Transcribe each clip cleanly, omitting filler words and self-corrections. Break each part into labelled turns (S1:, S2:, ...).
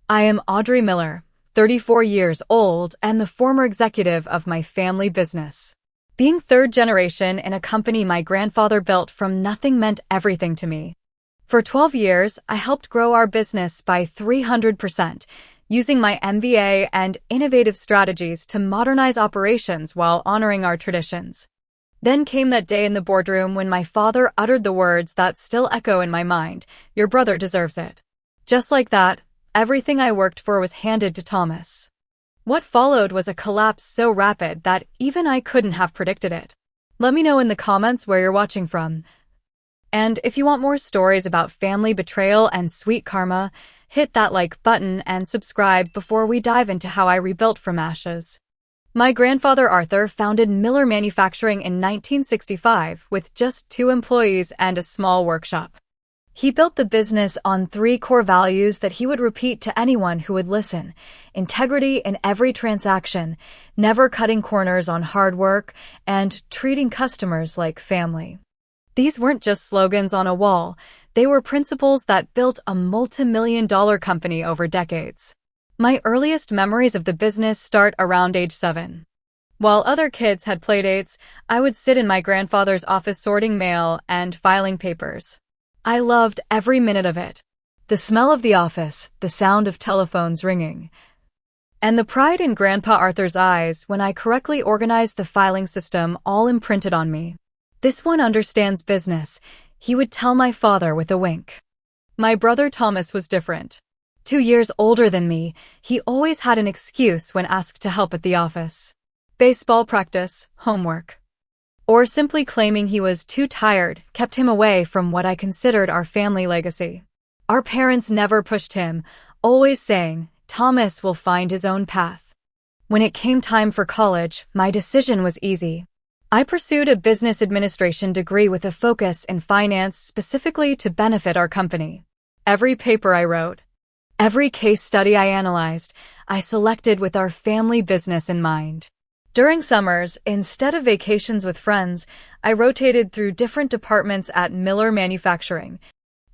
S1: I am Audrey Miller, 34 years old and the former executive of my family business. Being third generation in a company my grandfather built from nothing meant everything to me. For 12 years, I helped grow our business by 300%, using my MBA and innovative strategies to modernize operations while honoring our traditions. Then came that day in the boardroom when my father uttered the words that still echo in my mind, "Your brother deserves it." Just like that, everything I worked for was handed to Thomas. What followed was a collapse so rapid that even I couldn't have predicted it. Let me know in the comments where you're watching from. And if you want more stories about family betrayal and sweet karma, hit that like button and subscribe before we dive into how I rebuilt from ashes. My grandfather Arthur founded Miller Manufacturing in 1965 with just 2 employees and a small workshop. He built the business on 3 core values that he would repeat to anyone who would listen: integrity in every transaction, never cutting corners on hard work, and treating customers like family. These weren't just slogans on a wall, they were principles that built a multi-million-dollar company over decades. My earliest memories of the business start around age 7. While other kids had playdates, I would sit in my grandfather's office sorting mail and filing papers. I loved every minute of it. The smell of the office, the sound of telephones ringing, and the pride in Grandpa Arthur's eyes when I correctly organized the filing system all imprinted on me. "This one understands business," he would tell my father with a wink. My brother Thomas was different. 2 years older than me, he always had an excuse when asked to help at the office. Baseball practice, homework, or simply claiming he was too tired kept him away from what I considered our family legacy. Our parents never pushed him, always saying, "Thomas will find his own path." When it came time for college, my decision was easy. I pursued a business administration degree with a focus in finance specifically to benefit our company. Every paper I wrote, every case study I analyzed, I selected with our family business in mind. During summers, instead of vacations with friends, I rotated through different departments at Miller Manufacturing,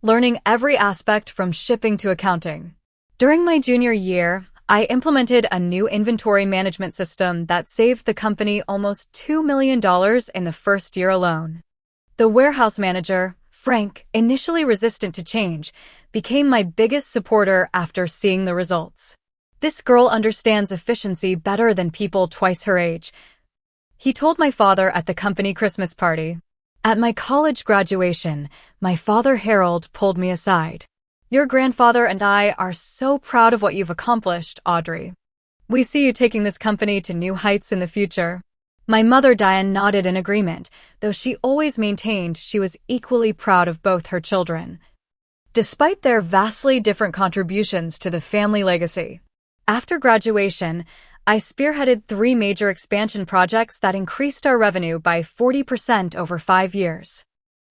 S1: learning every aspect from shipping to accounting. During my junior year, I implemented a new inventory management system that saved the company almost $2 million in the first year alone. The warehouse manager, Frank, initially resistant to change, became my biggest supporter after seeing the results. "This girl understands efficiency better than people twice her age," he told my father at the company Christmas party. At my college graduation, my father Harold pulled me aside. "Your grandfather and I are so proud of what you've accomplished, Audrey. We see you taking this company to new heights in the future." My mother Diane nodded in agreement, though she always maintained she was equally proud of both her children, despite their vastly different contributions to the family legacy. After graduation, I spearheaded 3 major expansion projects that increased our revenue by 40% over 5 years.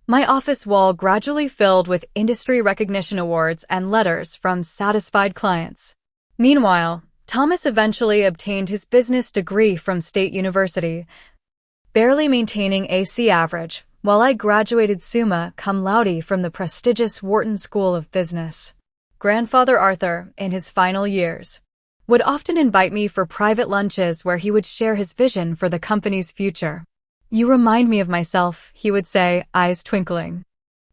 S1: My office wall gradually filled with industry recognition awards and letters from satisfied clients. Meanwhile, Thomas eventually obtained his business degree from State University, barely maintaining AC average, while I graduated summa cum laude from the prestigious Wharton School of Business. Grandfather Arthur, in his final years, would often invite me for private lunches where he would share his vision for the company's future. "You remind me of myself," he would say, eyes twinkling.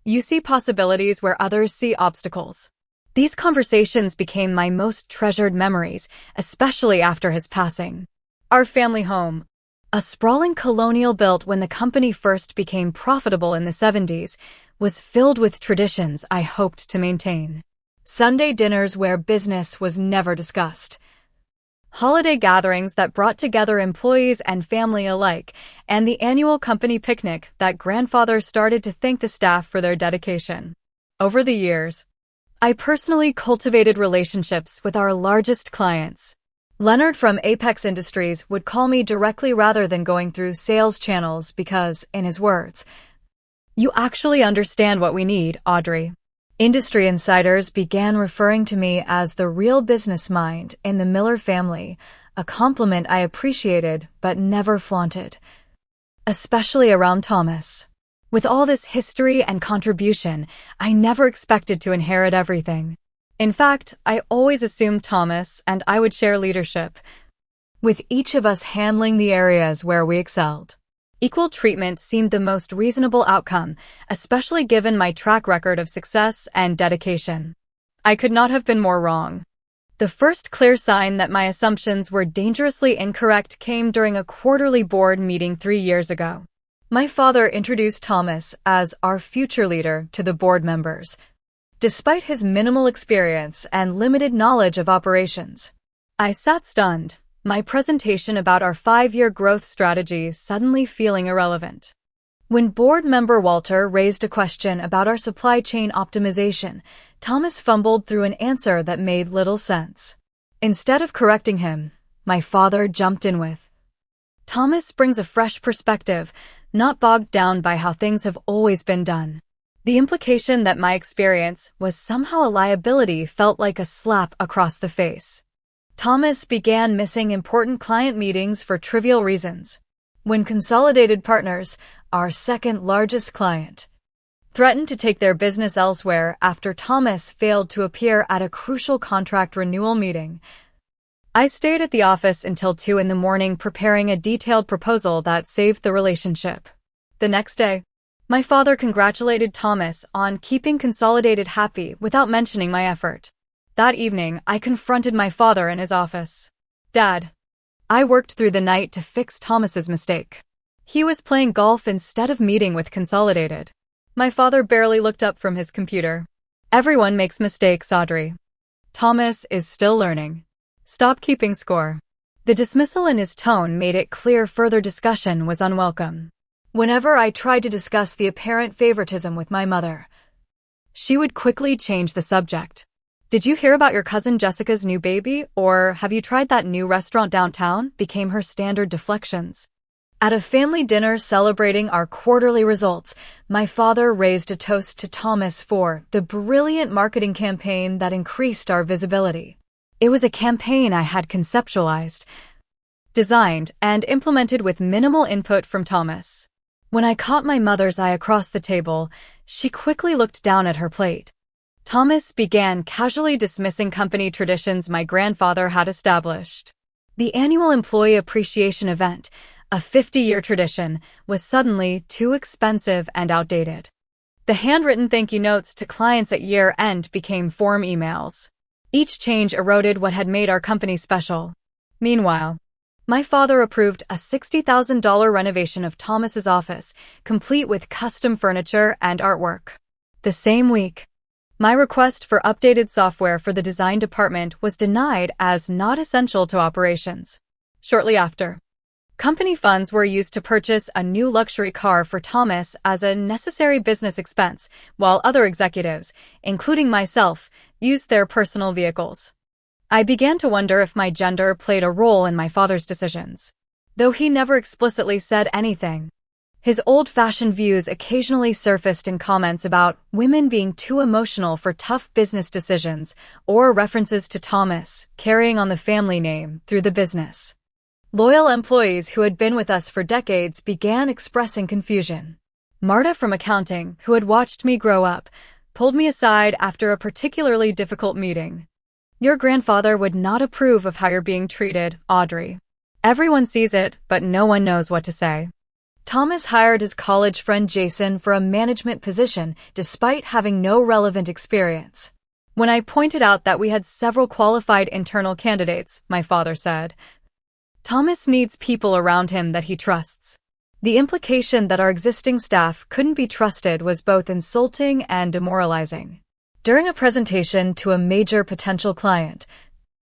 S1: "You see possibilities where others see obstacles." These conversations became my most treasured memories, especially after his passing. Our family home, a sprawling colonial built when the company first became profitable in the 70s, was filled with traditions I hoped to maintain. Sunday dinners where business was never discussed, holiday gatherings that brought together employees and family alike, and the annual company picnic that grandfather started to thank the staff for their dedication. Over the years, I personally cultivated relationships with our largest clients. Leonard from Apex Industries would call me directly rather than going through sales channels because, in his words, "You actually understand what we need, Audrey." Industry insiders began referring to me as the real business mind in the Miller family, a compliment I appreciated but never flaunted, especially around Thomas. With all this history and contribution, I never expected to inherit everything. In fact, I always assumed Thomas and I would share leadership, with each of us handling the areas where we excelled. Equal treatment seemed the most reasonable outcome, especially given my track record of success and dedication. I could not have been more wrong. The first clear sign that my assumptions were dangerously incorrect came during a quarterly board meeting 3 years ago. My father introduced Thomas as our future leader to the board members, despite his minimal experience and limited knowledge of operations. I sat stunned, my presentation about our 5-year growth strategy suddenly feeling irrelevant. When board member Walter raised a question about our supply chain optimization, Thomas fumbled through an answer that made little sense. Instead of correcting him, my father jumped in with, "Thomas brings a fresh perspective, not bogged down by how things have always been done." The implication that my experience was somehow a liability felt like a slap across the face. Thomas began missing important client meetings for trivial reasons. When Consolidated Partners, our second largest client, threatened to take their business elsewhere after Thomas failed to appear at a crucial contract renewal meeting, I stayed at the office until 2 in the morning preparing a detailed proposal that saved the relationship. The next day, my father congratulated Thomas on keeping Consolidated happy without mentioning my effort. That evening, I confronted my father in his office. "Dad, I worked through the night to fix Thomas's mistake. He was playing golf instead of meeting with Consolidated." My father barely looked up from his computer. "Everyone makes mistakes, Audrey. Thomas is still learning. Stop keeping score." The dismissal in his tone made it clear further discussion was unwelcome. Whenever I tried to discuss the apparent favoritism with my mother, she would quickly change the subject. "Did you hear about your cousin Jessica's new baby, or have you tried that new restaurant downtown?" became her standard deflections. At a family dinner celebrating our quarterly results, my father raised a toast to Thomas for the brilliant marketing campaign that increased our visibility. It was a campaign I had conceptualized, designed, and implemented with minimal input from Thomas. When I caught my mother's eye across the table, she quickly looked down at her plate. Thomas began casually dismissing company traditions my grandfather had established. The annual employee appreciation event, a 50-year tradition, was suddenly too expensive and outdated. The handwritten thank you notes to clients at year-end became form emails. Each change eroded what had made our company special. Meanwhile, my father approved a $60,000 renovation of Thomas's office, complete with custom furniture and artwork. The same week, my request for updated software for the design department was denied as not essential to operations. Shortly after, company funds were used to purchase a new luxury car for Thomas as a necessary business expense, while other executives, including myself, used their personal vehicles. I began to wonder if my gender played a role in my father's decisions, though he never explicitly said anything. His old-fashioned views occasionally surfaced in comments about women being too emotional for tough business decisions, or references to Thomas carrying on the family name through the business. Loyal employees who had been with us for decades began expressing confusion. Marta from accounting, who had watched me grow up, pulled me aside after a particularly difficult meeting. "Your grandfather would not approve of how you're being treated, Audrey. Everyone sees it, but no one knows what to say." Thomas hired his college friend Jason for a management position despite having no relevant experience. When I pointed out that we had several qualified internal candidates, my father said, "Thomas needs people around him that he trusts." The implication that our existing staff couldn't be trusted was both insulting and demoralizing. During a presentation to a major potential client,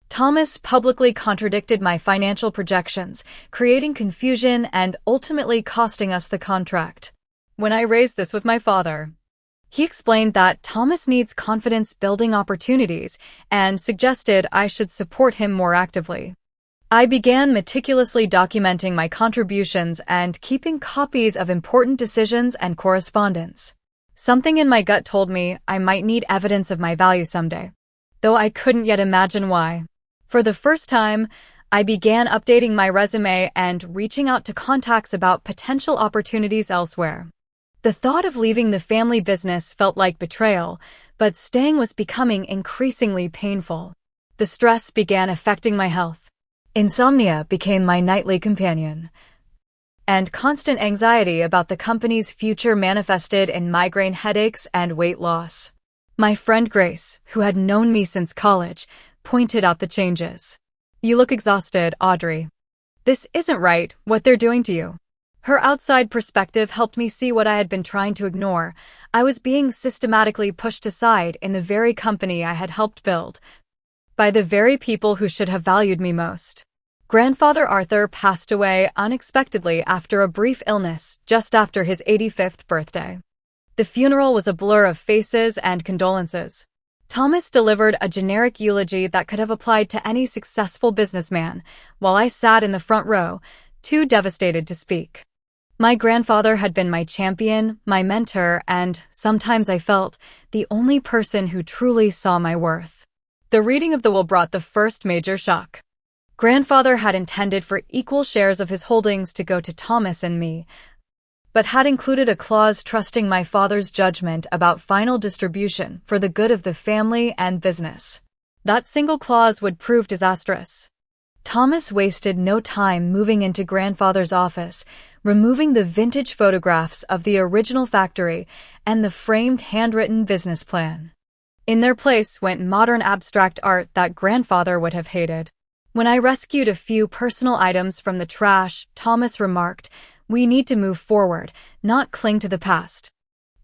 S1: Thomas publicly contradicted my financial projections, creating confusion and ultimately costing us the contract. When I raised this with my father, he explained that Thomas needs confidence-building opportunities and suggested I should support him more actively. I began meticulously documenting my contributions and keeping copies of important decisions and correspondence. Something in my gut told me I might need evidence of my value someday, though I couldn't yet imagine why. For the first time, I began updating my resume and reaching out to contacts about potential opportunities elsewhere. The thought of leaving the family business felt like betrayal, but staying was becoming increasingly painful. The stress began affecting my health. Insomnia became my nightly companion, and constant anxiety about the company's future manifested in migraine headaches and weight loss. My friend Grace, who had known me since college, pointed out the changes. "You look exhausted, Audrey. This isn't right, what they're doing to you." Her outside perspective helped me see what I had been trying to ignore. I was being systematically pushed aside in the very company I had helped build, by the very people who should have valued me most. Grandfather Arthur passed away unexpectedly after a brief illness just after his 85th birthday. The funeral was a blur of faces and condolences. Thomas delivered a generic eulogy that could have applied to any successful businessman, while I sat in the front row, too devastated to speak. My grandfather had been my champion, my mentor, and, sometimes I felt, the only person who truly saw my worth. The reading of the will brought the first major shock. Grandfather had intended for equal shares of his holdings to go to Thomas and me, but had included a clause trusting my father's judgment about final distribution for the good of the family and business. That single clause would prove disastrous. Thomas wasted no time moving into grandfather's office, removing the vintage photographs of the original factory and the framed handwritten business plan. In their place went modern abstract art that grandfather would have hated. When I rescued a few personal items from the trash, Thomas remarked, "We need to move forward, not cling to the past."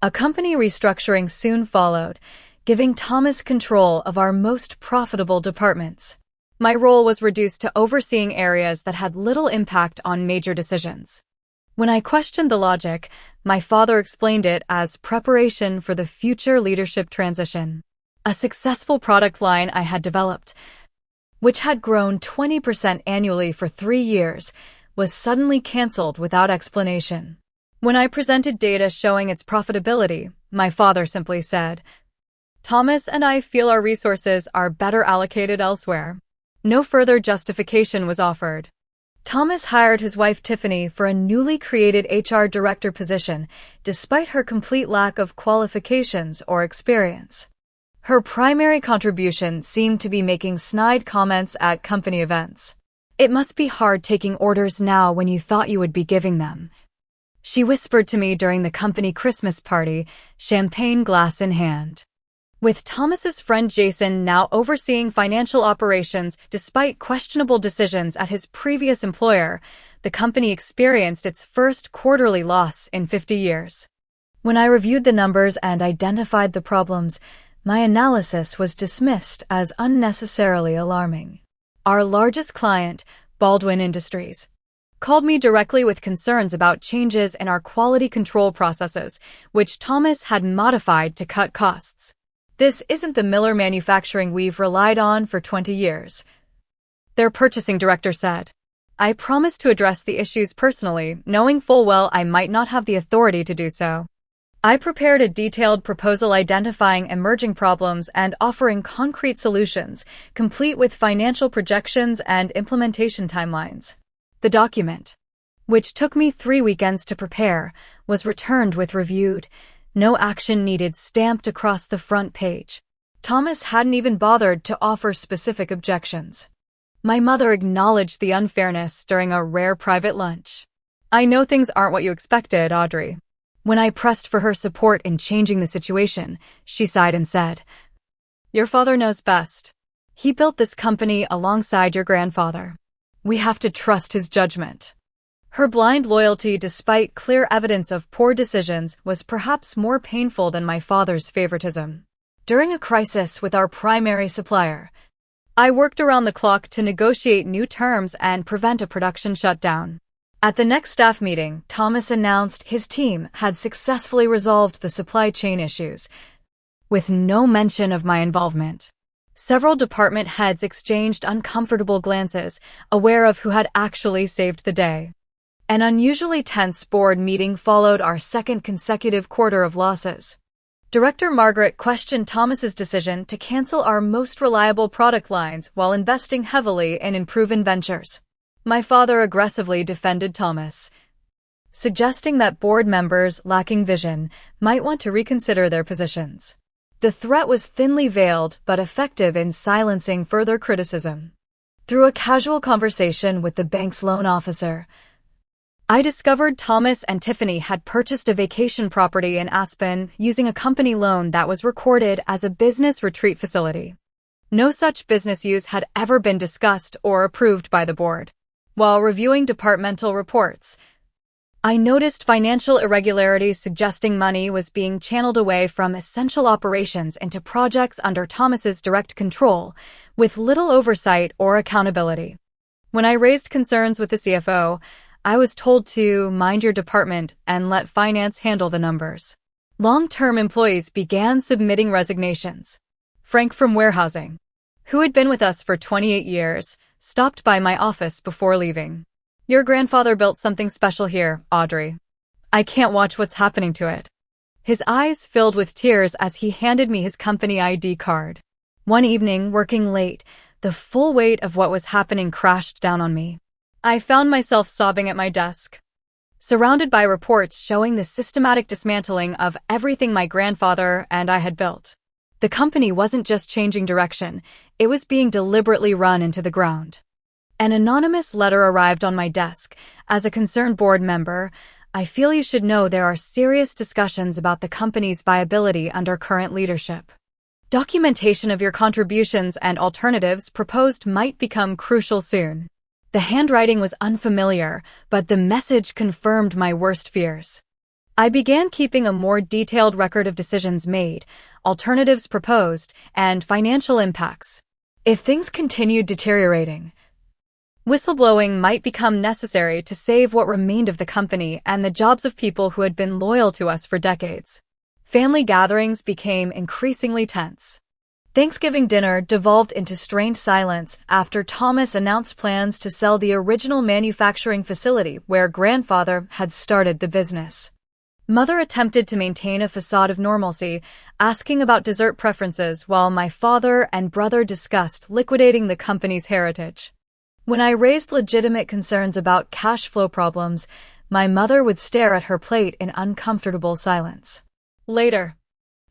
S1: A company restructuring soon followed, giving Thomas control of our most profitable departments. My role was reduced to overseeing areas that had little impact on major decisions. When I questioned the logic, my father explained it as preparation for the future leadership transition. A successful product line I had developed, which had grown 20% annually for 3 years, was suddenly canceled without explanation. When I presented data showing its profitability, my father simply said, "Thomas and I feel our resources are better allocated elsewhere." No further justification was offered. Thomas hired his wife Tiffany for a newly created HR director position, despite her complete lack of qualifications or experience. Her primary contribution seemed to be making snide comments at company events. "It must be hard taking orders now when you thought you would be giving them," she whispered to me during the company Christmas party, champagne glass in hand. With Thomas's friend Jason now overseeing financial operations despite questionable decisions at his previous employer, the company experienced its first quarterly loss in 50 years. When I reviewed the numbers and identified the problems, my analysis was dismissed as unnecessarily alarming. Our largest client, Baldwin Industries, called me directly with concerns about changes in our quality control processes, which Thomas had modified to cut costs. "This isn't the Miller manufacturing we've relied on for 20 years," their purchasing director said. I promised to address the issues personally, knowing full well I might not have the authority to do so. I prepared a detailed proposal identifying emerging problems and offering concrete solutions, complete with financial projections and implementation timelines. The document, which took me 3 weekends to prepare, was returned with "reviewed, no action needed" stamped across the front page. Thomas hadn't even bothered to offer specific objections. My mother acknowledged the unfairness during a rare private lunch. "I know things aren't what you expected, Audrey." When I pressed for her support in changing the situation, she sighed and said, "Your father knows best. He built this company alongside your grandfather. We have to trust his judgment." Her blind loyalty, despite clear evidence of poor decisions, was perhaps more painful than my father's favoritism. During a crisis with our primary supplier, I worked around the clock to negotiate new terms and prevent a production shutdown. At the next staff meeting, Thomas announced his team had successfully resolved the supply chain issues, with no mention of my involvement. Several department heads exchanged uncomfortable glances, aware of who had actually saved the day. An unusually tense board meeting followed our second consecutive quarter of losses. Director Margaret questioned Thomas's decision to cancel our most reliable product lines while investing heavily in improving ventures. My father aggressively defended Thomas, suggesting that board members lacking vision might want to reconsider their positions. The threat was thinly veiled but effective in silencing further criticism. Through a casual conversation with the bank's loan officer, I discovered Thomas and Tiffany had purchased a vacation property in Aspen using a company loan that was recorded as a business retreat facility. No such business use had ever been discussed or approved by the board. While reviewing departmental reports, I noticed financial irregularities suggesting money was being channeled away from essential operations into projects under Thomas's direct control, with little oversight or accountability. When I raised concerns with the CFO, I was told to mind your department and let finance handle the numbers. Long-term employees began submitting resignations. Frank from warehousing, who had been with us for 28 years, stopped by my office before leaving. Your grandfather built something special here, Audrey. I can't watch what's happening to it. His eyes filled with tears as he handed me his company ID card. One evening, working late, the full weight of what was happening crashed down on me. I found myself sobbing at my desk, surrounded by reports showing the systematic dismantling of everything my grandfather and I had built. The company wasn't just changing direction, it was being deliberately run into the ground. An anonymous letter arrived on my desk. As a concerned board member, I feel you should know there are serious discussions about the company's viability under current leadership. Documentation of your contributions and alternatives proposed might become crucial soon. The handwriting was unfamiliar, but the message confirmed my worst fears. I began keeping a more detailed record of decisions made, alternatives proposed, and financial impacts. If things continued deteriorating, whistleblowing might become necessary to save what remained of the company and the jobs of people who had been loyal to us for decades. Family gatherings became increasingly tense. Thanksgiving dinner devolved into strained silence after Thomas announced plans to sell the original manufacturing facility where grandfather had started the business. Mother attempted to maintain a facade of normalcy, asking about dessert preferences while my father and brother discussed liquidating the company's heritage. When I raised legitimate concerns about cash flow problems, my mother would stare at her plate in uncomfortable silence. Later,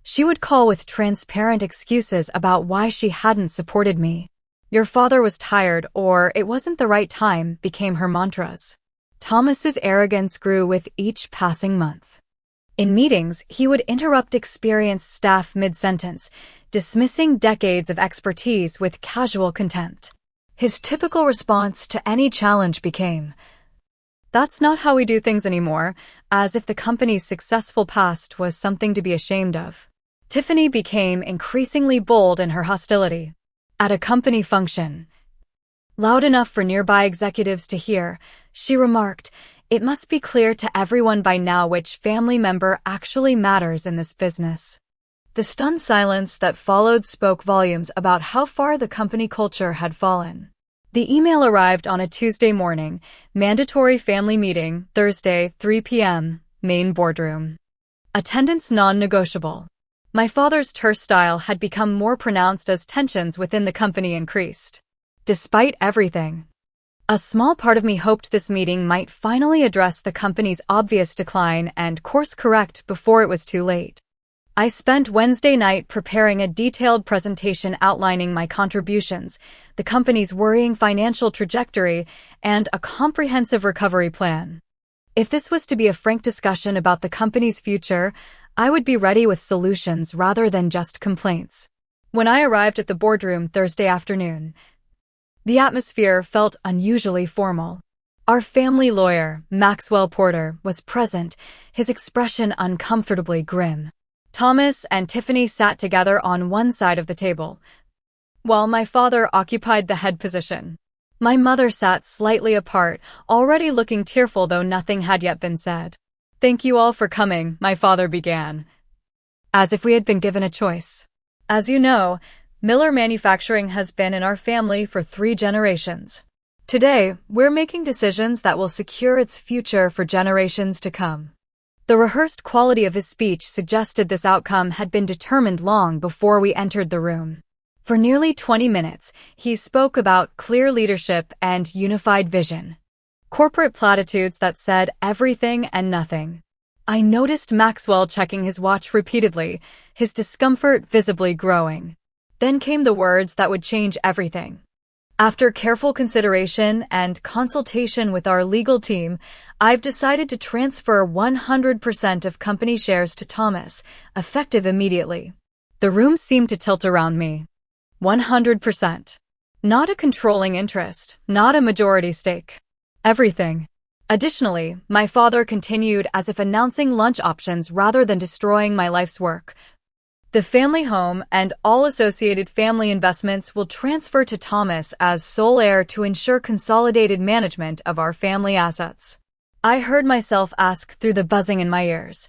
S1: she would call with transparent excuses about why she hadn't supported me. Your father was tired or it wasn't the right time became her mantras. Thomas's arrogance grew with each passing month. In meetings, he would interrupt experienced staff mid-sentence, dismissing decades of expertise with casual contempt. His typical response to any challenge became, "That's not how we do things anymore," as if the company's successful past was something to be ashamed of. Tiffany became increasingly bold in her hostility. At a company function, loud enough for nearby executives to hear, she remarked, "It must be clear to everyone by now which family member actually matters in this business." The stunned silence that followed spoke volumes about how far the company culture had fallen. The email arrived on a Tuesday morning, mandatory family meeting, Thursday, 3 p.m., main boardroom. Attendance non-negotiable. My father's terse style had become more pronounced as tensions within the company increased. Despite everything, a small part of me hoped this meeting might finally address the company's obvious decline and course-correct before it was too late. I spent Wednesday night preparing a detailed presentation outlining my contributions, the company's worrying financial trajectory, and a comprehensive recovery plan. If this was to be a frank discussion about the company's future, I would be ready with solutions rather than just complaints. When I arrived at the boardroom Thursday afternoon, the atmosphere felt unusually formal. Our family lawyer, Maxwell Porter, was present, his expression uncomfortably grim. Thomas and Tiffany sat together on one side of the table, while my father occupied the head position. My mother sat slightly apart, already looking tearful though nothing had yet been said. "Thank you all for coming," my father began, as if we had been given a choice. "As you know, Miller Manufacturing has been in our family for 3 generations. Today, we're making decisions that will secure its future for generations to come." The rehearsed quality of his speech suggested this outcome had been determined long before we entered the room. For nearly 20 minutes, he spoke about clear leadership and unified vision. Corporate platitudes that said everything and nothing. I noticed Maxwell checking his watch repeatedly, his discomfort visibly growing. Then came the words that would change everything. After careful consideration and consultation with our legal team, I've decided to transfer 100% of company shares to Thomas, effective immediately. The room seemed to tilt around me. 100%. Not a controlling interest, not a majority stake. Everything. Additionally, my father continued as if announcing lunch options rather than destroying my life's work. The family home and all associated family investments will transfer to Thomas as sole heir to ensure consolidated management of our family assets. I heard myself ask through the buzzing in my ears.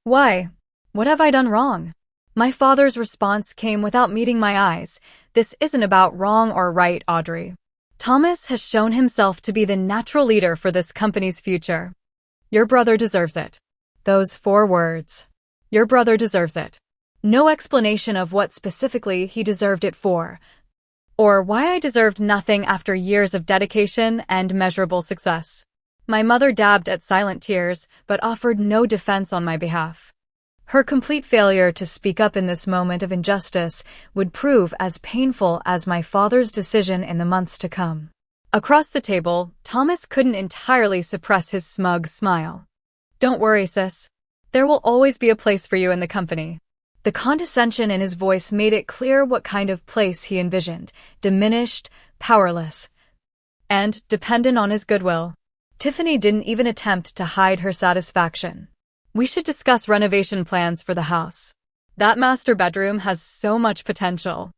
S1: Why? What have I done wrong? My father's response came without meeting my eyes. This isn't about wrong or right, Audrey. Thomas has shown himself to be the natural leader for this company's future. Your brother deserves it. Those 4 words. Your brother deserves it. No explanation of what specifically he deserved it for, or why I deserved nothing after years of dedication and measurable success. My mother dabbed at silent tears, but offered no defense on my behalf. Her complete failure to speak up in this moment of injustice would prove as painful as my father's decision in the months to come. Across the table, Thomas couldn't entirely suppress his smug smile. Don't worry, sis. There will always be a place for you in the company. The condescension in his voice made it clear what kind of place he envisioned: diminished, powerless, and dependent on his goodwill. Tiffany didn't even attempt to hide her satisfaction. We should discuss renovation plans for the house. That master bedroom has so much potential.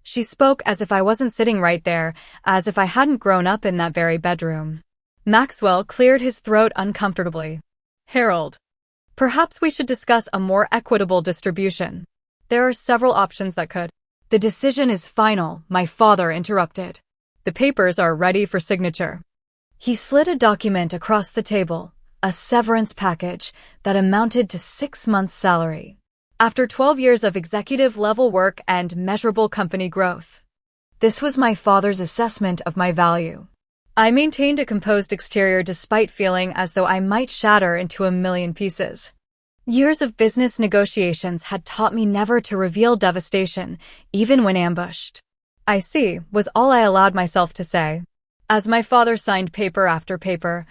S1: She spoke as if I wasn't sitting right there, as if I hadn't grown up in that very bedroom. Maxwell cleared his throat uncomfortably. Harold, perhaps we should discuss a more equitable distribution. There are several options that could. The decision is final, my father interrupted. The papers are ready for signature. He slid a document across the table. A severance package that amounted to 6 months' salary. After 12 years of executive-level work and measurable company growth. This was my father's assessment of my value. I maintained a composed exterior despite feeling as though I might shatter into a million pieces. Years of business negotiations had taught me never to reveal devastation, even when ambushed. I see, was all I allowed myself to say. As my father signed paper after paper,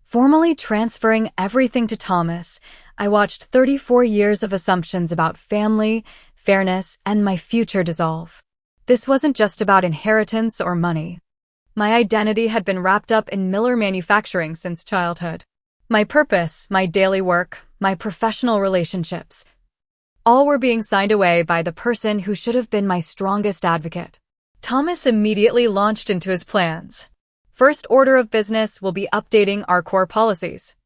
S1: formally transferring everything to Thomas, I watched 34 years of assumptions about family, fairness, and my future dissolve. This wasn't just about inheritance or money. My identity had been wrapped up in Miller manufacturing since childhood. My purpose, my daily work, my professional relationships, all were being signed away by the person who should have been my strongest advocate. Thomas immediately launched into his plans. First order of business will be updating our core policies.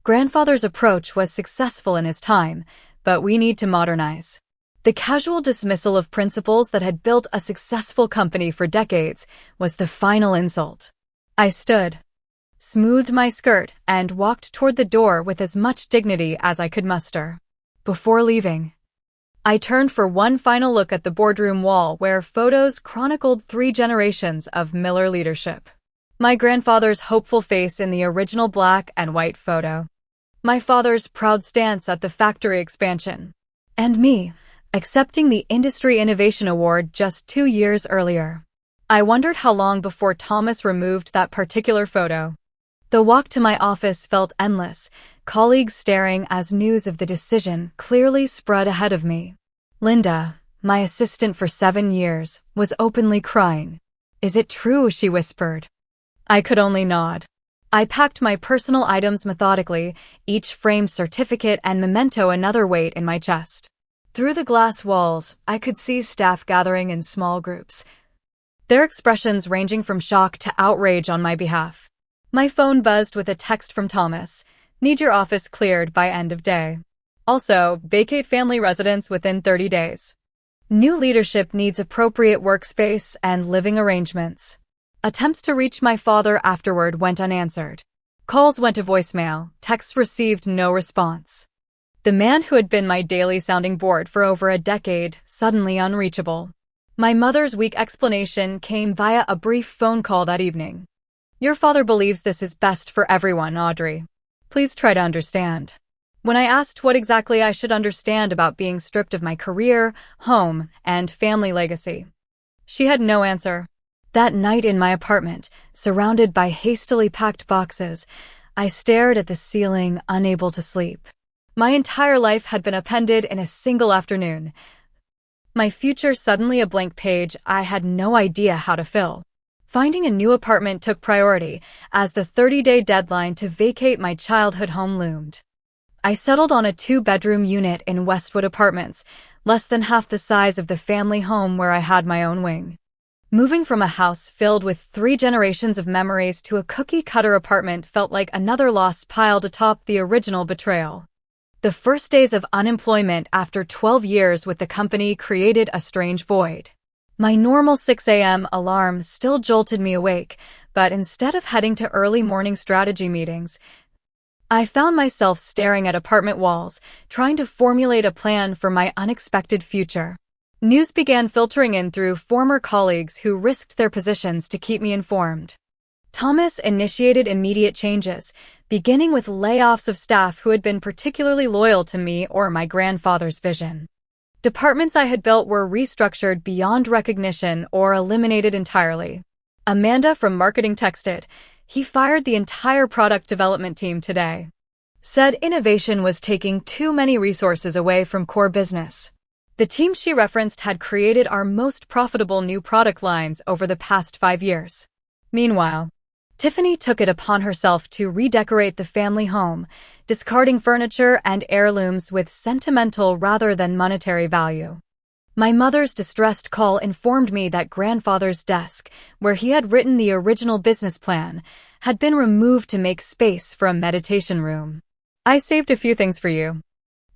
S1: Grandfather's approach was successful in his time, but we need to modernize. The casual dismissal of principles that had built a successful company for decades was the final insult. I stood, smoothed my skirt, and walked toward the door with as much dignity as I could muster. Before leaving, I turned for one final look at the boardroom wall where photos chronicled 3 generations of Miller leadership. My grandfather's hopeful face in the original black and white photo. My father's proud stance at the factory expansion. And me, accepting the Industry Innovation Award just 2 years earlier. I wondered how long before Thomas removed that particular photo. The walk to my office felt endless, colleagues staring as news of the decision clearly spread ahead of me. Linda, my assistant for 7 years, was openly crying. "Is it true?" she whispered. I could only nod. I packed my personal items methodically, each framed certificate and memento another weight in my chest. Through the glass walls, I could see staff gathering in small groups, their expressions ranging from shock to outrage on my behalf. My phone buzzed with a text from Thomas. "Need your office cleared by end of day. Also, vacate family residence within 30 days. New leadership needs appropriate workspace and living arrangements." Attempts to reach my father afterward went unanswered. Calls went to voicemail, texts received no response. The man who had been my daily sounding board for over a decade, suddenly unreachable. My mother's weak explanation came via a brief phone call that evening. "Your father believes this is best for everyone, Audrey. Please try to understand." When I asked what exactly I should understand about being stripped of my career, home, and family legacy, she had no answer. That night in my apartment, surrounded by hastily packed boxes, I stared at the ceiling, unable to sleep. My entire life had been upended in a single afternoon. My future suddenly a blank page I had no idea how to fill. Finding a new apartment took priority, as the 30-day deadline to vacate my childhood home loomed. I settled on a 2-bedroom unit in Westwood Apartments, less than half the size of the family home where I had my own wing. Moving from a house filled with 3 generations of memories to a cookie-cutter apartment felt like another loss piled atop the original betrayal. The first days of unemployment after 12 years with the company created a strange void. My normal 6 a.m. alarm still jolted me awake, but instead of heading to early morning strategy meetings, I found myself staring at apartment walls, trying to formulate a plan for my unexpected future. News began filtering in through former colleagues who risked their positions to keep me informed. Thomas initiated immediate changes, beginning with layoffs of staff who had been particularly loyal to me or my grandfather's vision. Departments I had built were restructured beyond recognition or eliminated entirely. Amanda from marketing texted, "He fired the entire product development team today." Said innovation was taking too many resources away from core business. The team she referenced had created our most profitable new product lines over the past 5 years. Meanwhile, Tiffany took it upon herself to redecorate the family home, discarding furniture and heirlooms with sentimental rather than monetary value. My mother's distressed call informed me that grandfather's desk, where he had written the original business plan, had been removed to make space for a meditation room. "I saved a few things for you,"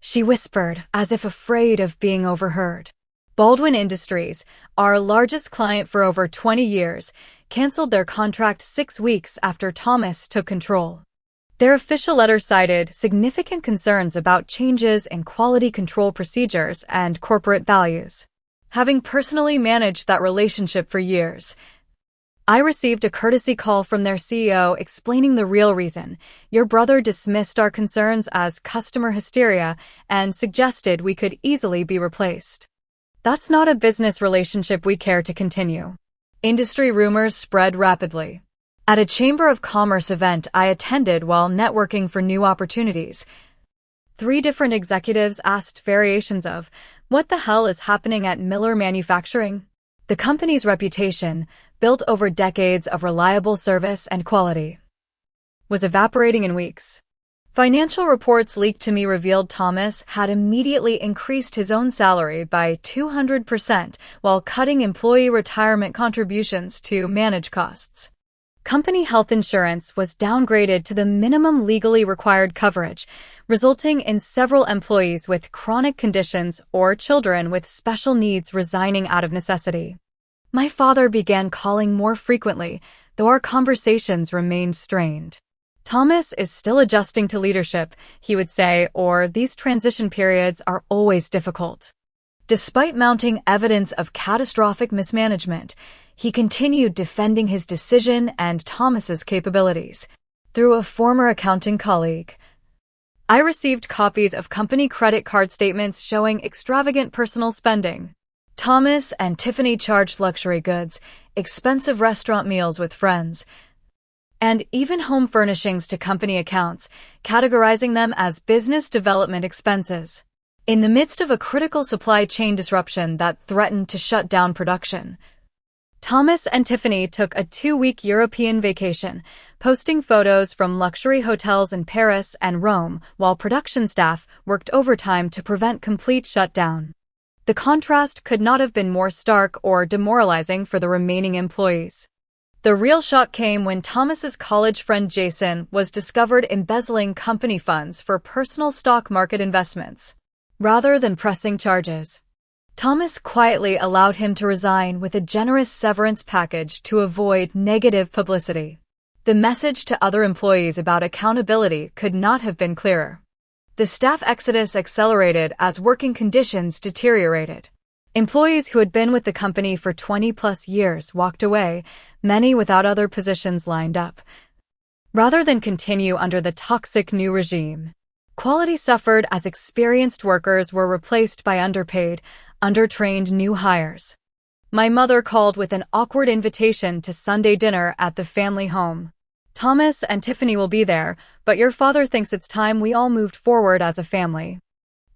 S1: she whispered, as if afraid of being overheard. Baldwin Industries, our largest client for over 20 years, canceled their contract 6 weeks after Thomas took control. Their official letter cited significant concerns about changes in quality control procedures and corporate values. Having personally managed that relationship for years, I received a courtesy call from their CEO explaining the real reason. "Your brother dismissed our concerns as customer hysteria and suggested we could easily be replaced. That's not a business relationship we care to continue." Industry rumors spread rapidly. At a Chamber of Commerce event I attended while networking for new opportunities, 3 different executives asked variations of, "What the hell is happening at Miller Manufacturing?" The company's reputation, built over decades of reliable service and quality, was evaporating in weeks. Financial reports leaked to me revealed Thomas had immediately increased his own salary by 200% while cutting employee retirement contributions to manage costs. Company health insurance was downgraded to the minimum legally required coverage, resulting in several employees with chronic conditions or children with special needs resigning out of necessity. My father began calling more frequently, though our conversations remained strained. "Thomas is still adjusting to leadership," he would say, or "these transition periods are always difficult." Despite mounting evidence of catastrophic mismanagement, he continued defending his decision and Thomas's capabilities. Through a former accounting colleague, I received copies of company credit card statements showing extravagant personal spending. Thomas and Tiffany charged luxury goods, expensive restaurant meals with friends, and even home furnishings to company accounts, categorizing them as business development expenses. In the midst of a critical supply chain disruption that threatened to shut down production, Thomas and Tiffany took a 2-week European vacation, posting photos from luxury hotels in Paris and Rome while production staff worked overtime to prevent complete shutdown. The contrast could not have been more stark or demoralizing for the remaining employees. The real shock came when Thomas's college friend Jason was discovered embezzling company funds for personal stock market investments. Rather than pressing charges, Thomas quietly allowed him to resign with a generous severance package to avoid negative publicity. The message to other employees about accountability could not have been clearer. The staff exodus accelerated as working conditions deteriorated. Employees who had been with the company for 20-plus years walked away, many without other positions lined up, rather than continue under the toxic new regime. Quality suffered as experienced workers were replaced by underpaid, undertrained new hires. My mother called with an awkward invitation to Sunday dinner at the family home. Thomas and Tiffany will be there, but your father thinks it's time we all moved forward as a family.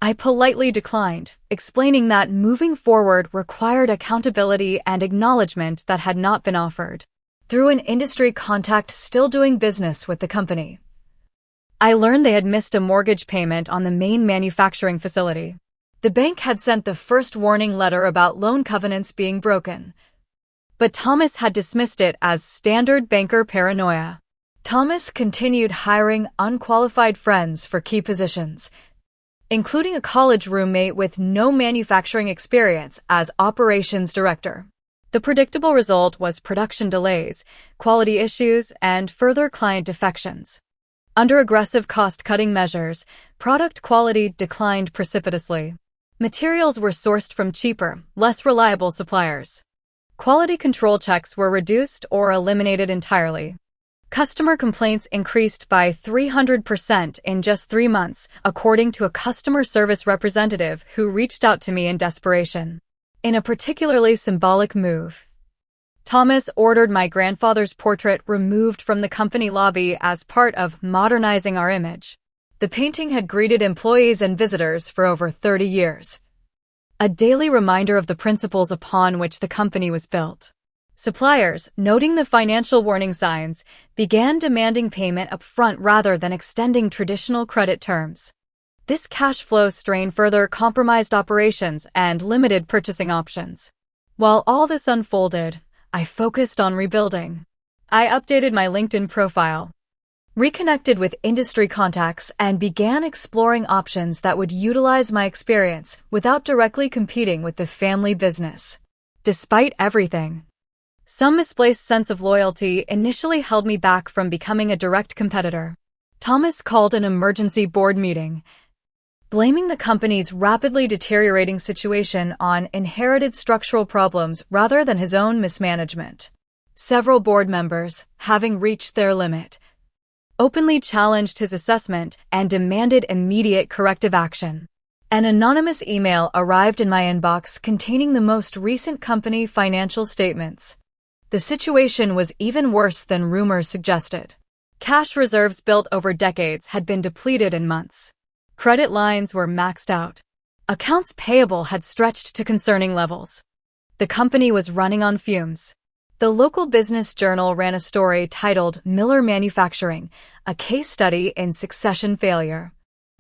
S1: I politely declined, explaining that moving forward required accountability and acknowledgement that had not been offered. Through an industry contact still doing business with the company, I learned they had missed a mortgage payment on the main manufacturing facility. The bank had sent the first warning letter about loan covenants being broken, but Thomas had dismissed it as standard banker paranoia. Thomas continued hiring unqualified friends for key positions, including a college roommate with no manufacturing experience as operations director. The predictable result was production delays, quality issues, and further client defections. Under aggressive cost-cutting measures, product quality declined precipitously. Materials were sourced from cheaper, less reliable suppliers. Quality control checks were reduced or eliminated entirely. Customer complaints increased by 300% in just 3 months, according to a customer service representative who reached out to me in desperation. In a particularly symbolic move, Thomas ordered my grandfather's portrait removed from the company lobby as part of modernizing our image. The painting had greeted employees and visitors for over 30 years, a daily reminder of the principles upon which the company was built. Suppliers, noting the financial warning signs, began demanding payment upfront rather than extending traditional credit terms. This cash flow strain further compromised operations and limited purchasing options. While all this unfolded, I focused on rebuilding. I updated my LinkedIn profile, reconnected with industry contacts, and began exploring options that would utilize my experience without directly competing with the family business. Despite everything, some misplaced sense of loyalty initially held me back from becoming a direct competitor. Thomas called an emergency board meeting, blaming the company's rapidly deteriorating situation on inherited structural problems rather than his own mismanagement. Several board members, having reached their limit, openly challenged his assessment and demanded immediate corrective action. An anonymous email arrived in my inbox containing the most recent company financial statements. The situation was even worse than rumors suggested. Cash reserves built over decades had been depleted in months. Credit lines were maxed out. Accounts payable had stretched to concerning levels. The company was running on fumes. The local business journal ran a story titled Miller Manufacturing, a case study in succession failure,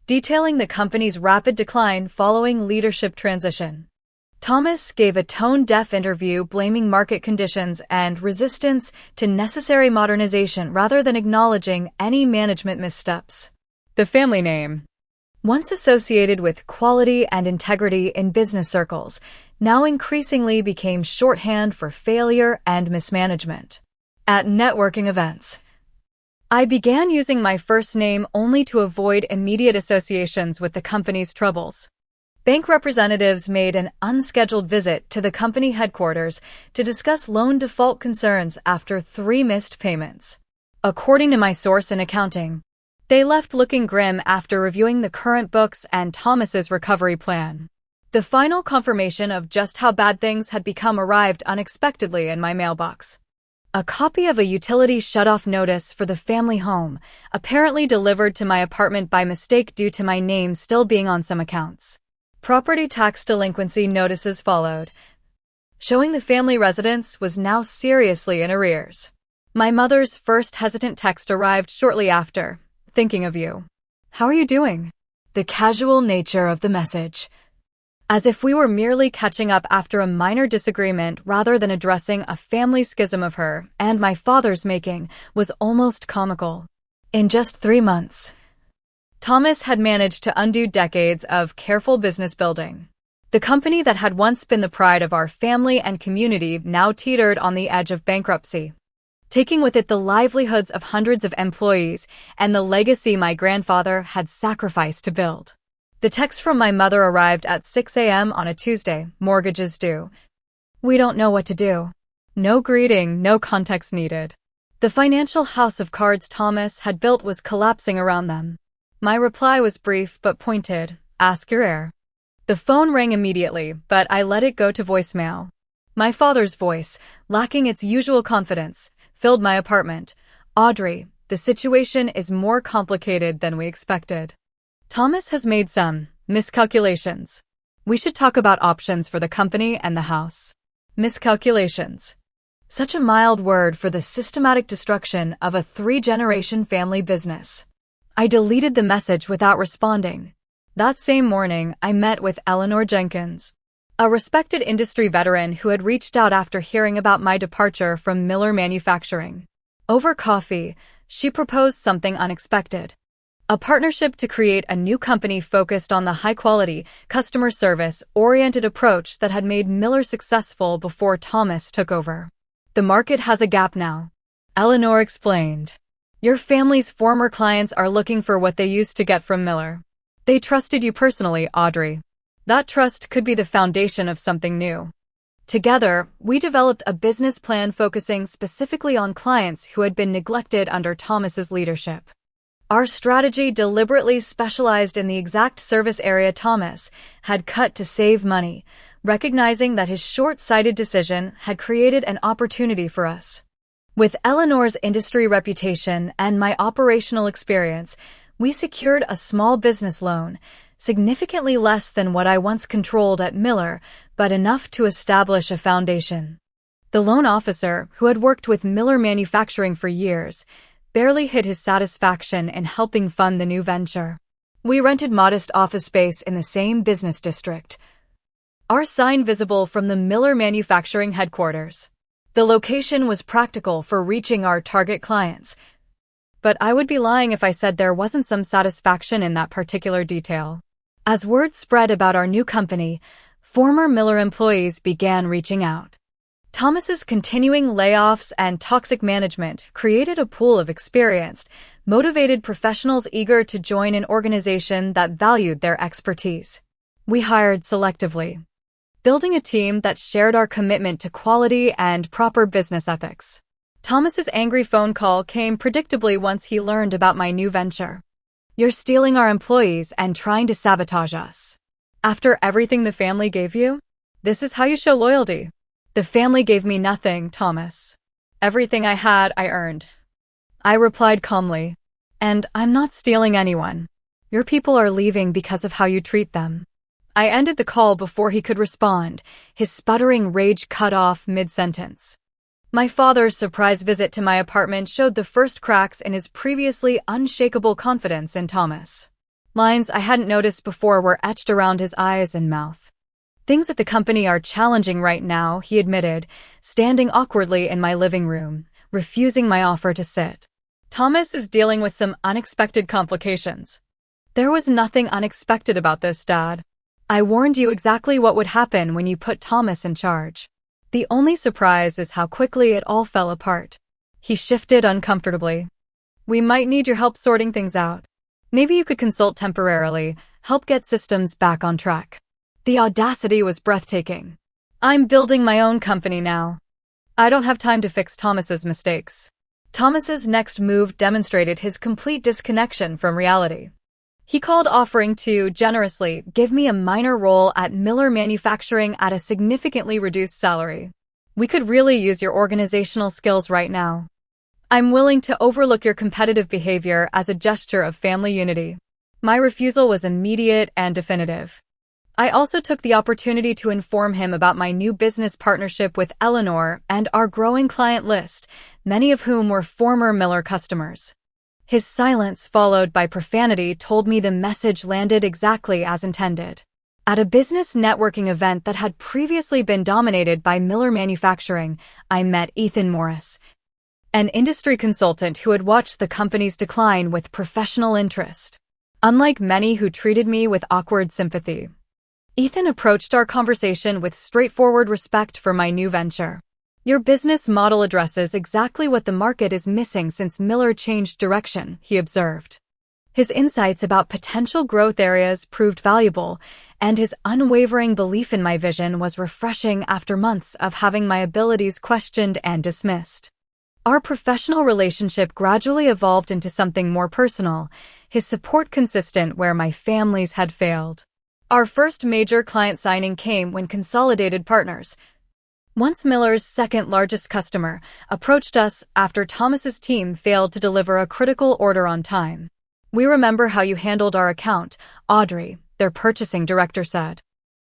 S1: detailing the company's rapid decline following leadership transition. Thomas gave a tone-deaf interview blaming market conditions and resistance to necessary modernization rather than acknowledging any management missteps. The family name, once associated with quality and integrity in business circles, now increasingly became shorthand for failure and mismanagement. At networking events, I began using my first name only to avoid immediate associations with the company's troubles. Bank representatives made an unscheduled visit to the company headquarters to discuss loan default concerns after 3 missed payments. According to my source in accounting, they left looking grim after reviewing the current books and Thomas's recovery plan. The final confirmation of just how bad things had become arrived unexpectedly in my mailbox. A copy of a utility shutoff notice for the family home, apparently delivered to my apartment by mistake due to my name still being on some accounts. Property tax delinquency notices followed, showing the family residence was now seriously in arrears. My mother's first hesitant text arrived shortly after. Thinking of you. How are you doing? The casual nature of the message, as if we were merely catching up after a minor disagreement rather than addressing a family schism of her and my father's making, was almost comical. In just 3 months, Thomas had managed to undo decades of careful business building. The company that had once been the pride of our family and community now teetered on the edge of bankruptcy, taking with it the livelihoods of hundreds of employees and the legacy my grandfather had sacrificed to build. The text from my mother arrived at 6 a.m. on a Tuesday. Mortgages due. We don't know what to do. No greeting, no context needed. The financial house of cards Thomas had built was collapsing around them. My reply was brief but pointed. Ask your heir. The phone rang immediately, but I let it go to voicemail. My father's voice, lacking its usual confidence, filled my apartment. Audrey, the situation is more complicated than we expected. Thomas has made some miscalculations. We should talk about options for the company and the house. Miscalculations. Such a mild word for the systematic destruction of a 3-generation family business. I deleted the message without responding. That same morning, I met with Eleanor Jenkins, a respected industry veteran who had reached out after hearing about my departure from Miller Manufacturing. Over coffee, she proposed something unexpected. A partnership to create a new company focused on the high-quality, customer service-oriented approach that had made Miller successful before Thomas took over. The market has a gap now, Eleanor explained. Your family's former clients are looking for what they used to get from Miller. They trusted you personally, Audrey. That trust could be the foundation of something new. Together, we developed a business plan focusing specifically on clients who had been neglected under Thomas's leadership. Our strategy deliberately specialized in the exact service area Thomas had cut to save money, recognizing that his short-sighted decision had created an opportunity for us. With Eleanor's industry reputation and my operational experience, we secured a small business loan, significantly less than what I once controlled at Miller, but enough to establish a foundation. The loan officer, who had worked with Miller Manufacturing for years, barely hid his satisfaction in helping fund the new venture. We rented modest office space in the same business district, our sign visible from the Miller Manufacturing headquarters. The location was practical for reaching our target clients, but I would be lying if I said there wasn't some satisfaction in that particular detail. As word spread about our new company, former Miller employees began reaching out. Thomas's continuing layoffs and toxic management created a pool of experienced, motivated professionals eager to join an organization that valued their expertise. We hired selectively, building a team that shared our commitment to quality and proper business ethics. Thomas's angry phone call came predictably once he learned about my new venture. You're stealing our employees and trying to sabotage us. After everything the family gave you? This is how you show loyalty. The family gave me nothing, Thomas. Everything I had, I earned. I replied calmly. And I'm not stealing anyone. Your people are leaving because of how you treat them. I ended the call before he could respond, his sputtering rage cut off mid-sentence. My father's surprise visit to my apartment showed the first cracks in his previously unshakable confidence in Thomas. Lines I hadn't noticed before were etched around his eyes and mouth. Things at the company are challenging right now, he admitted, standing awkwardly in my living room, refusing my offer to sit. Thomas is dealing with some unexpected complications. There was nothing unexpected about this, Dad. I warned you exactly what would happen when you put Thomas in charge. The only surprise is how quickly it all fell apart. He shifted uncomfortably. We might need your help sorting things out. Maybe you could consult temporarily, help get systems back on track. The audacity was breathtaking. I'm building my own company now. I don't have time to fix Thomas's mistakes. Thomas's next move demonstrated his complete disconnection from reality. He called offering to generously give me a minor role at Miller Manufacturing at a significantly reduced salary. We could really use your organizational skills right now. I'm willing to overlook your competitive behavior as a gesture of family unity. My refusal was immediate and definitive. I also took the opportunity to inform him about my new business partnership with Eleanor and our growing client list, many of whom were former Miller customers. His silence, followed by profanity, told me the message landed exactly as intended. At a business networking event that had previously been dominated by Miller Manufacturing, I met Ethan Morris, an industry consultant who had watched the company's decline with professional interest. Unlike many who treated me with awkward sympathy, Ethan approached our conversation with straightforward respect for my new venture. Your business model addresses exactly what the market is missing since Miller changed direction, he observed. His insights about potential growth areas proved valuable, and his unwavering belief in my vision was refreshing after months of having my abilities questioned and dismissed. Our professional relationship gradually evolved into something more personal, his support consistent where my families had failed. Our first major client signing came when Consolidated Partners, once Miller's second-largest customer, approached us after Thomas's team failed to deliver a critical order on time. "We remember how you handled our account, Audrey," their purchasing director said.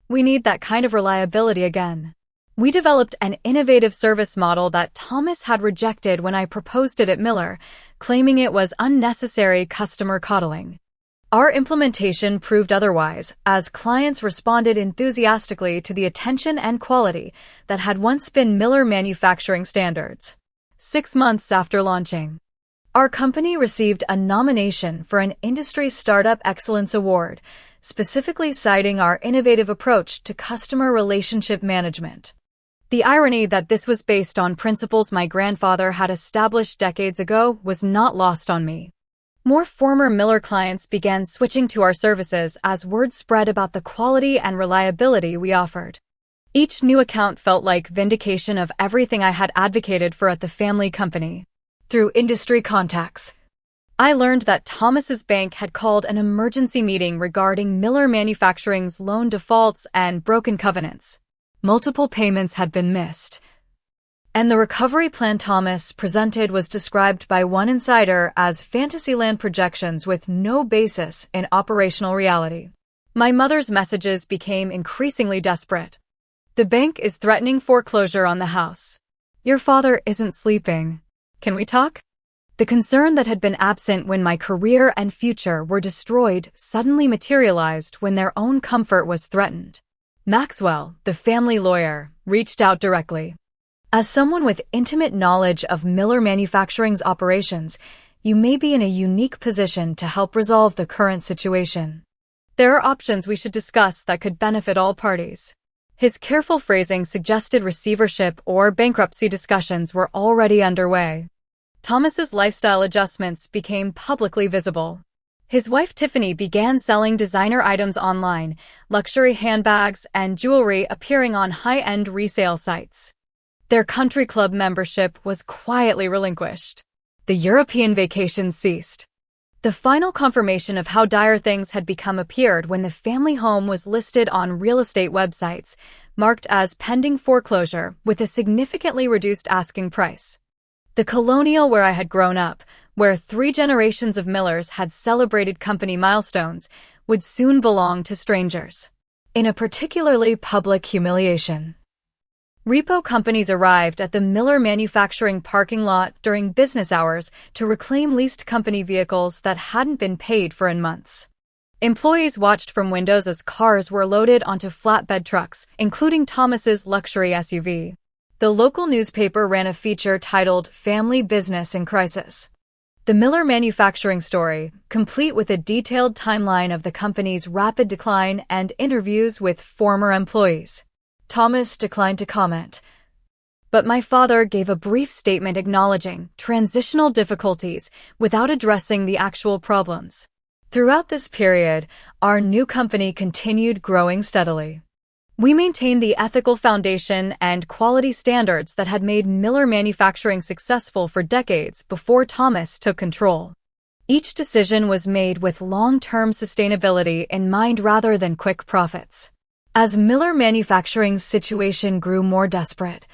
S1: "We need that kind of reliability again." We developed an innovative service model that Thomas had rejected when I proposed it at Miller, claiming it was unnecessary customer coddling. Our implementation proved otherwise, as clients responded enthusiastically to the attention and quality that had once been Miller manufacturing standards. 6 months after launching, our company received a nomination for an Industry Startup Excellence Award, specifically citing our innovative approach to customer relationship management. The irony that this was based on principles my grandfather had established decades ago was not lost on me. More former Miller clients began switching to our services as word spread about the quality and reliability we offered. Each new account felt like vindication of everything I had advocated for at the family company. Through industry contacts, I learned that Thomas's bank had called an emergency meeting regarding Miller Manufacturing's loan defaults and broken covenants. Multiple payments had been missed, and the recovery plan Thomas presented was described by one insider as Fantasyland projections with no basis in operational reality. My mother's messages became increasingly desperate. "The bank is threatening foreclosure on the house. Your father isn't sleeping. Can we talk?" The concern that had been absent when my career and future were destroyed suddenly materialized when their own comfort was threatened. Maxwell, the family lawyer, reached out directly. "As someone with intimate knowledge of Miller Manufacturing's operations, you may be in a unique position to help resolve the current situation. There are options we should discuss that could benefit all parties." His careful phrasing suggested receivership or bankruptcy discussions were already underway. Thomas's lifestyle adjustments became publicly visible. His wife Tiffany began selling designer items online, luxury handbags and jewelry appearing on high-end resale sites. Their country club membership was quietly relinquished. The European vacations ceased. The final confirmation of how dire things had become appeared when the family home was listed on real estate websites, marked as pending foreclosure with a significantly reduced asking price. The colonial where I had grown up, where 3 generations of Millers had celebrated company milestones, would soon belong to strangers. In a particularly public humiliation, repo companies arrived at the Miller Manufacturing parking lot during business hours to reclaim leased company vehicles that hadn't been paid for in months. Employees watched from windows as cars were loaded onto flatbed trucks, including Thomas's luxury SUV. The local newspaper ran a feature titled "Family Business in Crisis." The Miller Manufacturing story, complete with a detailed timeline of the company's rapid decline and interviews with former employees. Thomas declined to comment, but my father gave a brief statement acknowledging transitional difficulties without addressing the actual problems. Throughout this period, our new company continued growing steadily. We maintained the ethical foundation and quality standards that had made Miller Manufacturing successful for decades before Thomas took control. Each decision was made with long-term sustainability in mind rather than quick profits. As Miller Manufacturing's situation grew more desperate,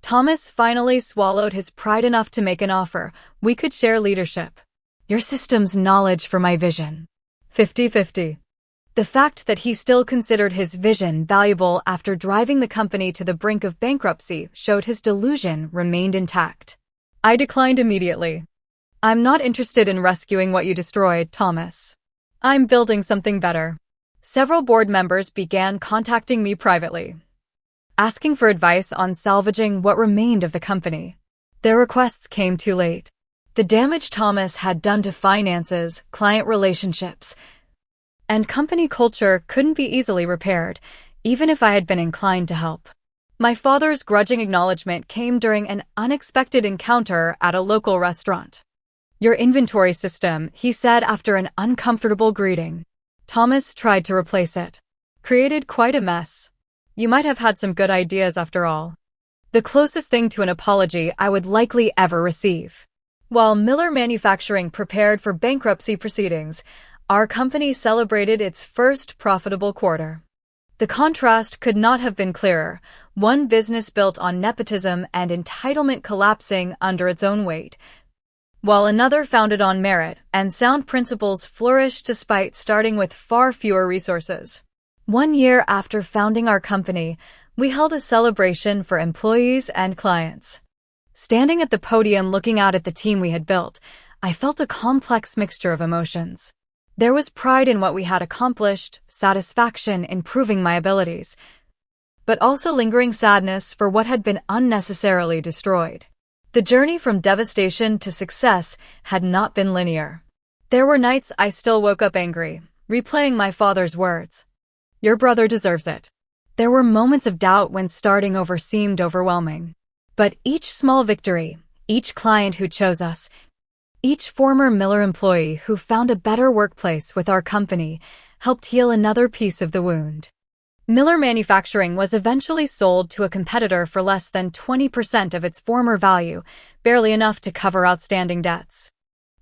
S1: Thomas finally swallowed his pride enough to make an offer. "We could share leadership. Your system's knowledge for my vision. 50-50. The fact that he still considered his vision valuable after driving the company to the brink of bankruptcy showed his delusion remained intact. I declined immediately. "I'm not interested in rescuing what you destroyed, Thomas. I'm building something better." Several board members began contacting me privately, asking for advice on salvaging what remained of the company. Their requests came too late. The damage Thomas had done to finances, client relationships, and company culture couldn't be easily repaired, even if I had been inclined to help. My father's grudging acknowledgement came during an unexpected encounter at a local restaurant. "Your inventory system," he said after an uncomfortable greeting. Thomas tried to replace it. "Created quite a mess. You might have had some good ideas after all." the closest thing to an apology I would likely ever receive. While Miller Manufacturing prepared for bankruptcy proceedings, our company celebrated its first profitable quarter. The contrast could not have been clearer, one business built on nepotism and entitlement collapsing under its own weight, while another founded on merit and sound principles flourished despite starting with far fewer resources. 1 year after founding our company, we held a celebration for employees and clients. Standing at the podium looking out at the team we had built, I felt a complex mixture of emotions. There was pride in what we had accomplished, satisfaction in proving my abilities, but also lingering sadness for what had been unnecessarily destroyed. The journey from devastation to success had not been linear. There were nights I still woke up angry, replaying my father's words. "Your brother deserves it." There were moments of doubt when starting over seemed overwhelming. But each small victory, each client who chose us, each former Miller employee who found a better workplace with our company helped heal another piece of the wound. Miller Manufacturing was eventually sold to a competitor for less than 20% of its former value, barely enough to cover outstanding debts.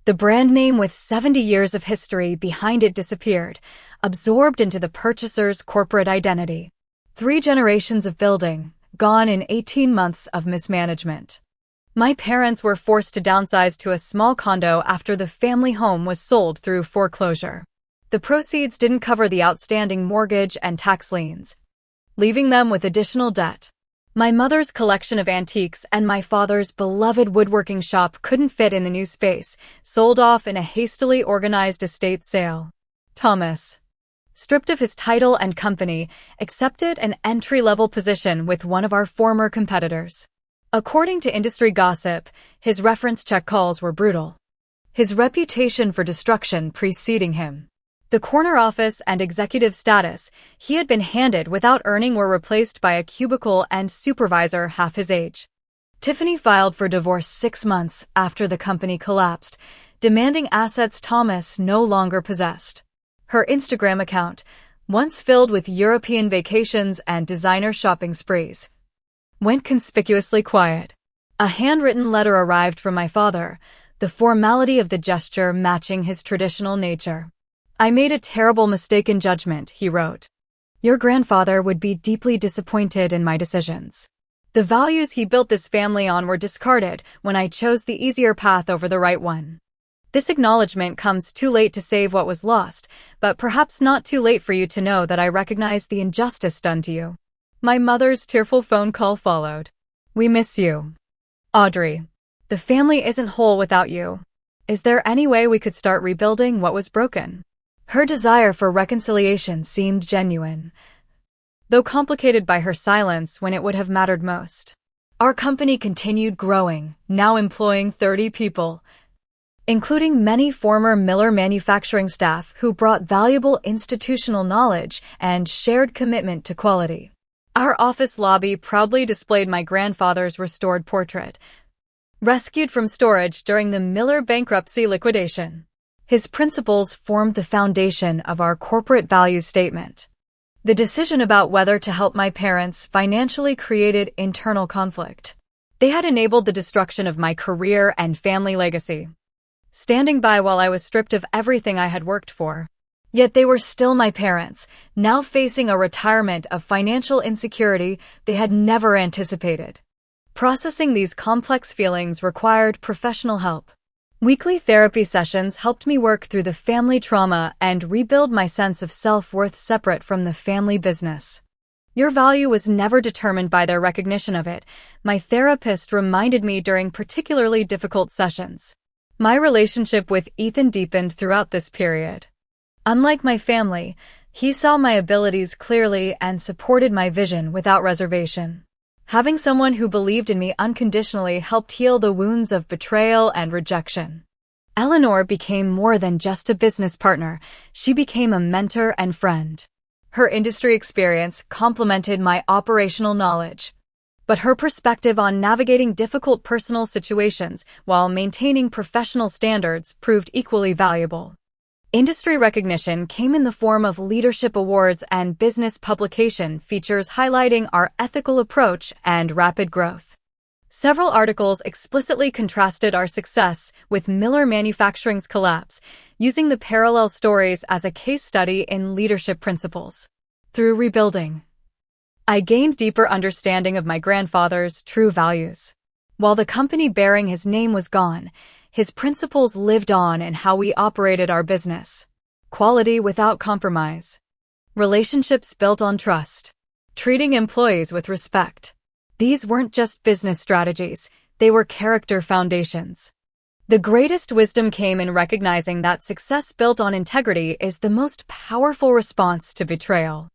S1: The brand name with 70 years of history behind it disappeared, absorbed into the purchaser's corporate identity. 3 generations of building, gone in 18 months of mismanagement. My parents were forced to downsize to a small condo after the family home was sold through foreclosure. The proceeds didn't cover the outstanding mortgage and tax liens, leaving them with additional debt. My mother's collection of antiques and my father's beloved woodworking shop couldn't fit in the new space, sold off in a hastily organized estate sale. Thomas, stripped of his title and company, accepted an entry-level position with one of our former competitors. According to industry gossip, his reference check calls were brutal, his reputation for destruction preceding him. The corner office and executive status he had been handed without earning were replaced by a cubicle and supervisor half his age. Tiffany filed for divorce 6 months after the company collapsed, demanding assets Thomas no longer possessed. Her Instagram account, once filled with European vacations and designer shopping sprees, went conspicuously quiet. A handwritten letter arrived from my father, the formality of the gesture matching his traditional nature. "I made a terrible mistake in judgment," he wrote. "Your grandfather would be deeply disappointed in my decisions. The values he built this family on were discarded when I chose the easier path over the right one. This acknowledgement comes too late to save what was lost, but perhaps not too late for you to know that I recognize the injustice done to you." My mother's tearful phone call followed. "We miss you, Audrey. The family isn't whole without you. Is there any way we could start rebuilding what was broken?" Her desire for reconciliation seemed genuine, though complicated by her silence when it would have mattered most. Our company continued growing, now employing 30 people, including many former Miller Manufacturing staff who brought valuable institutional knowledge and shared commitment to quality. Our office lobby proudly displayed my grandfather's restored portrait, rescued from storage during the Miller bankruptcy liquidation. His principles formed the foundation of our corporate values statement. The decision about whether to help my parents financially created internal conflict. They had enabled the destruction of my career and family legacy, standing by while I was stripped of everything I had worked for. Yet they were still my parents, now facing a retirement of financial insecurity they had never anticipated. Processing these complex feelings required professional help. Weekly therapy sessions helped me work through the family trauma and rebuild my sense of self-worth separate from the family business. "Your value was never determined by their recognition of it," my therapist reminded me during particularly difficult sessions. My relationship with Ethan deepened throughout this period. Unlike my family, he saw my abilities clearly and supported my vision without reservation. Having someone who believed in me unconditionally helped heal the wounds of betrayal and rejection. Eleanor became more than just a business partner. She became a mentor and friend. Her industry experience complemented my operational knowledge, but her perspective on navigating difficult personal situations while maintaining professional standards proved equally valuable. Industry recognition came in the form of leadership awards and business publication features highlighting our ethical approach and rapid growth. Several articles explicitly contrasted our success with Miller Manufacturing's collapse, using the parallel stories as a case study in leadership principles. Through rebuilding, I gained deeper understanding of my grandfather's true values. While the company bearing his name was gone, his principles lived on in how we operated our business. Quality without compromise. Relationships built on trust. Treating employees with respect. These weren't just business strategies, they were character foundations. The greatest wisdom came in recognizing that success built on integrity is the most powerful response to betrayal.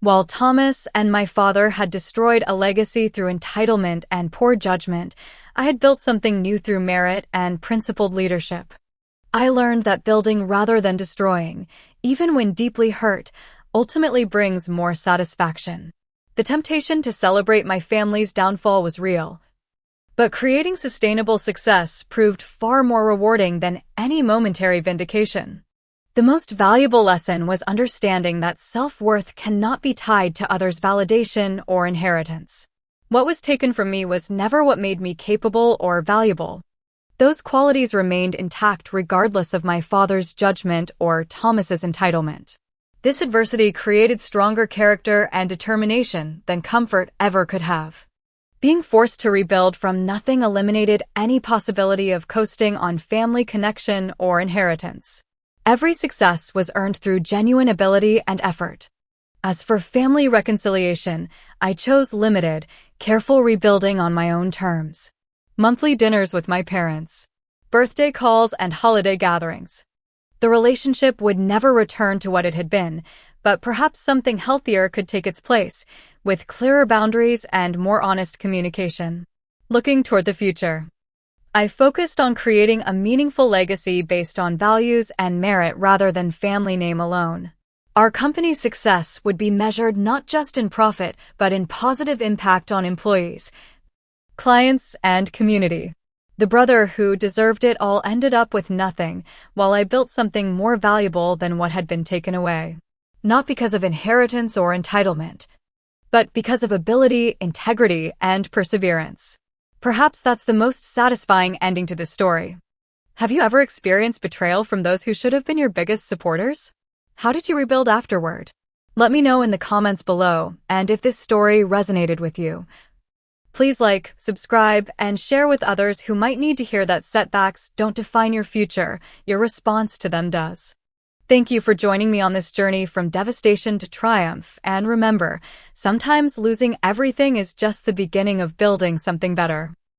S1: While Thomas and my father had destroyed a legacy through entitlement and poor judgment, I had built something new through merit and principled leadership. I learned that building rather than destroying, even when deeply hurt, ultimately brings more satisfaction. The temptation to celebrate my family's downfall was real, but creating sustainable success proved far more rewarding than any momentary vindication. The most valuable lesson was understanding that self-worth cannot be tied to others' validation or inheritance. What was taken from me was never what made me capable or valuable. Those qualities remained intact regardless of my father's judgment or Thomas's entitlement. This adversity created stronger character and determination than comfort ever could have. Being forced to rebuild from nothing eliminated any possibility of coasting on family connection or inheritance. Every success was earned through genuine ability and effort. As for family reconciliation, I chose limited, careful rebuilding on my own terms. Monthly dinners with my parents, birthday calls, and holiday gatherings. The relationship would never return to what it had been, but perhaps something healthier could take its place, with clearer boundaries and more honest communication. Looking toward the future, I focused on creating a meaningful legacy based on values and merit rather than family name alone. Our company's success would be measured not just in profit, but in positive impact on employees, clients, and community. The brother who deserved it all ended up with nothing, while I built something more valuable than what had been taken away. Not because of inheritance or entitlement, but because of ability, integrity, and perseverance. Perhaps that's the most satisfying ending to this story. Have you ever experienced betrayal from those who should have been your biggest supporters? How did you rebuild afterward? Let me know in the comments below, and if this story resonated with you, please like, subscribe, and share with others who might need to hear that setbacks don't define your future, your response to them does. Thank you for joining me on this journey from devastation to triumph, and remember, sometimes losing everything is just the beginning of building something better.